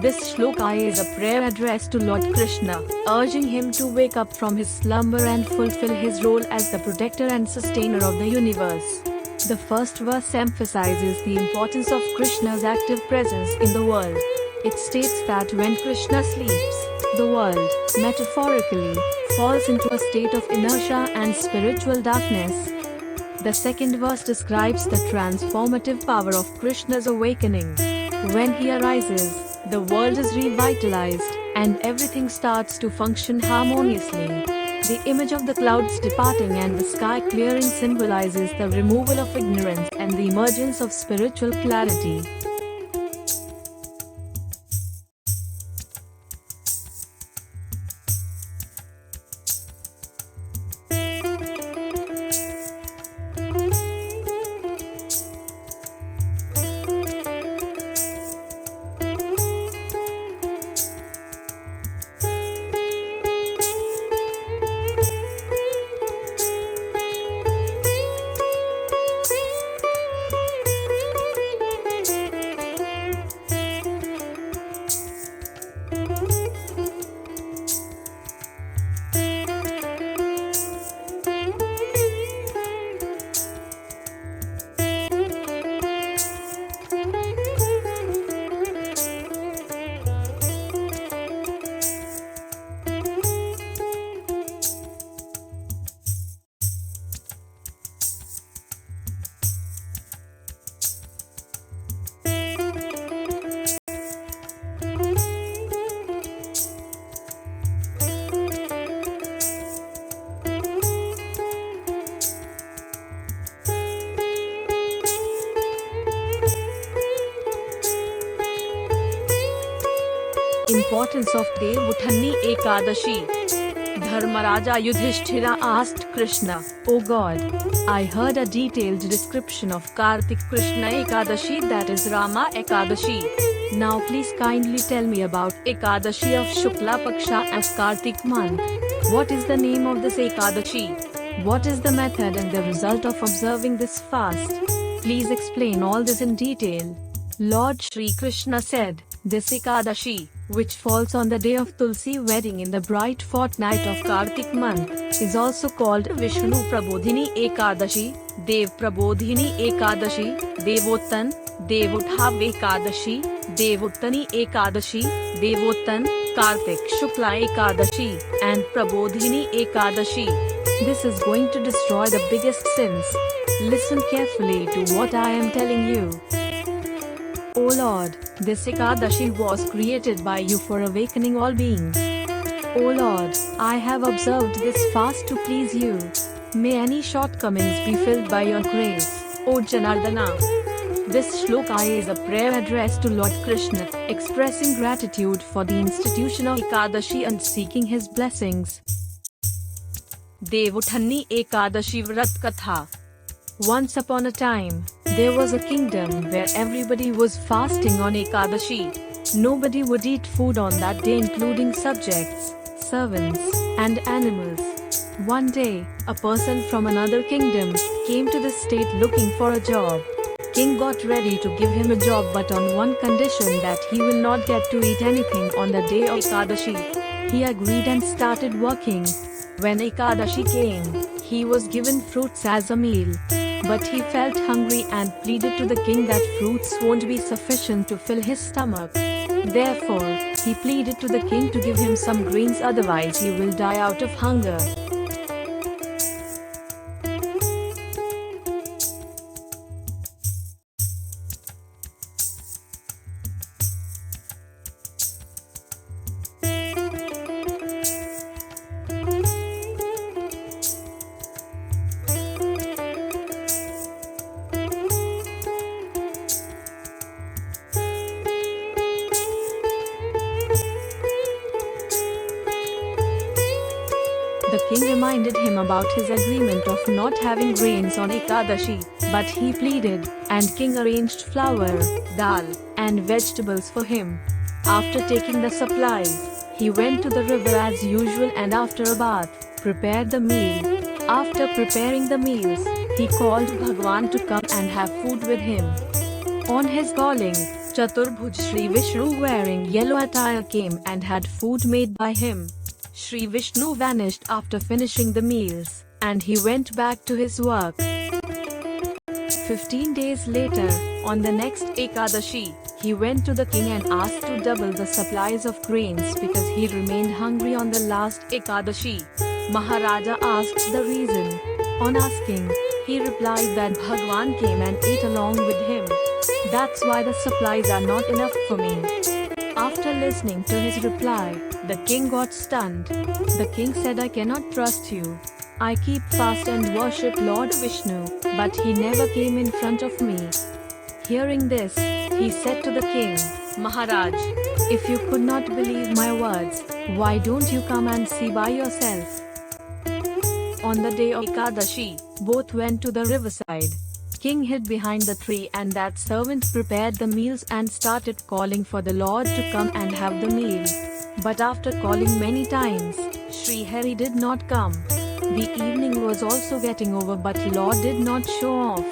This shloka is a prayer addressed to Lord Krishna, urging him to wake up from his slumber and fulfill his role as the protector and sustainer of the universe. The first verse emphasizes the importance of Krishna's active presence in the world. It states that when Krishna sleeps, the world, metaphorically, falls into a state of inertia and spiritual darkness. The second verse describes the transformative power of Krishna's awakening. When he arises, the world is revitalized, and everything starts to function harmoniously. The image of the clouds departing and the sky clearing symbolizes the removal of ignorance and the emergence of spiritual clarity. Importance of Devuthanni Ekadashi. Dharmaraja Yudhishthira asked Krishna, "O God, I heard a detailed description of Kartik Krishna Ekadashi, that is Rama Ekadashi. Now please kindly tell me about Ekadashi of Shukla Paksha of Kartik month. What is the name of this Ekadashi? What is the method and the result of observing this fast? Please explain all this in detail." Lord Shri Krishna said, "This Ekadashi, which falls on the day of Tulsi wedding in the bright fortnight of Kartik month, is also called Vishnu Prabodhini Ekadashi, Dev Prabodhini Ekadashi, Devottan, Devuthav Ekadashi, Devuttani Ekadashi, Devottan, Kartik Shukla Ekadashi, and Prabodhini Ekadashi. This is going to destroy the biggest sins. Listen carefully to what I am telling you. O Lord, this Ekadashi was created by you for awakening all beings. O Lord, I have observed this fast to please you. May any shortcomings be filled by your grace, O Janardana." This shloka is a prayer addressed to Lord Krishna, expressing gratitude for the institution of Ekadashi and seeking his blessings. Devuthanni Ekadashi Vrat Katha. Once upon a time, there was a kingdom where everybody was fasting on Ekadashi. Nobody would eat food on that day, including subjects, servants, and animals. One day, a person from another kingdom came to the state looking for a job. King got ready to give him a job, but on one condition, that he will not get to eat anything on the day of Ekadashi. He agreed and started working. When Ekadashi came, he was given fruits as a meal. But he felt hungry and pleaded to the king that fruits won't be sufficient to fill his stomach. Therefore, he pleaded to the king to give him some grains, otherwise he will die out of hunger. The king reminded him about his agreement of not having grains on Ekadashi, but he pleaded, and king arranged flour, dal, and vegetables for him. After taking the supplies, he went to the river as usual and after a bath, prepared the meal. After preparing the meals, he called Bhagwan to come and have food with him. On his calling, Chaturbhuj Sri Vishnu wearing yellow attire came and had food made by him. Sri Vishnu vanished after finishing the meals, and he went back to his work. 15 days later, on the next Ekadashi, he went to the king and asked to double the supplies of grains because he remained hungry on the last Ekadashi. Maharaja asked the reason. On asking, he replied that Bhagwan came and ate along with him. That's why the supplies are not enough for me. After listening to his reply, the king got stunned. The king said, I cannot trust you. I keep fast and worship Lord Vishnu, but he never came in front of me. Hearing this, he said to the king, Maharaj, if you could not believe my words, why don't you come and see by yourself? On the day of Ekadashi, both went to the riverside. King hid behind the tree and that servant prepared the meals and started calling for the Lord to come and have the meal. But after calling many times, Sri Hari did not come. The evening was also getting over but Lord did not show off.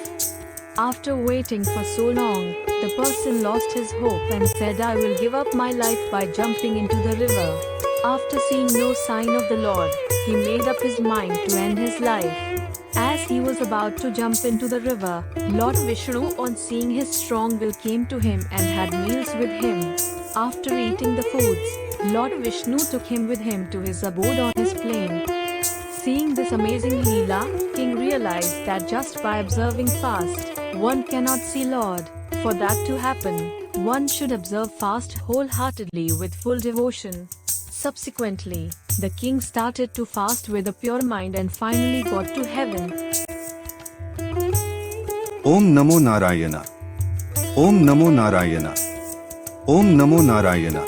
After waiting for so long, the person lost his hope and said, I will give up my life by jumping into the river. After seeing no sign of the Lord, he made up his mind to end his life. As he was about to jump into the river, Lord Vishnu, on seeing his strong will, came to him and had meals with him. After eating the foods, Lord Vishnu took him with him to his abode on his plain. Seeing this amazing Leela, king realized that just by observing fast, one cannot see Lord. For that to happen, one should observe fast wholeheartedly with full devotion. Subsequently, the king started to fast with a pure mind and finally got to heaven. Om Namo Narayana. Om Namo Narayana. Om Namo Narayana.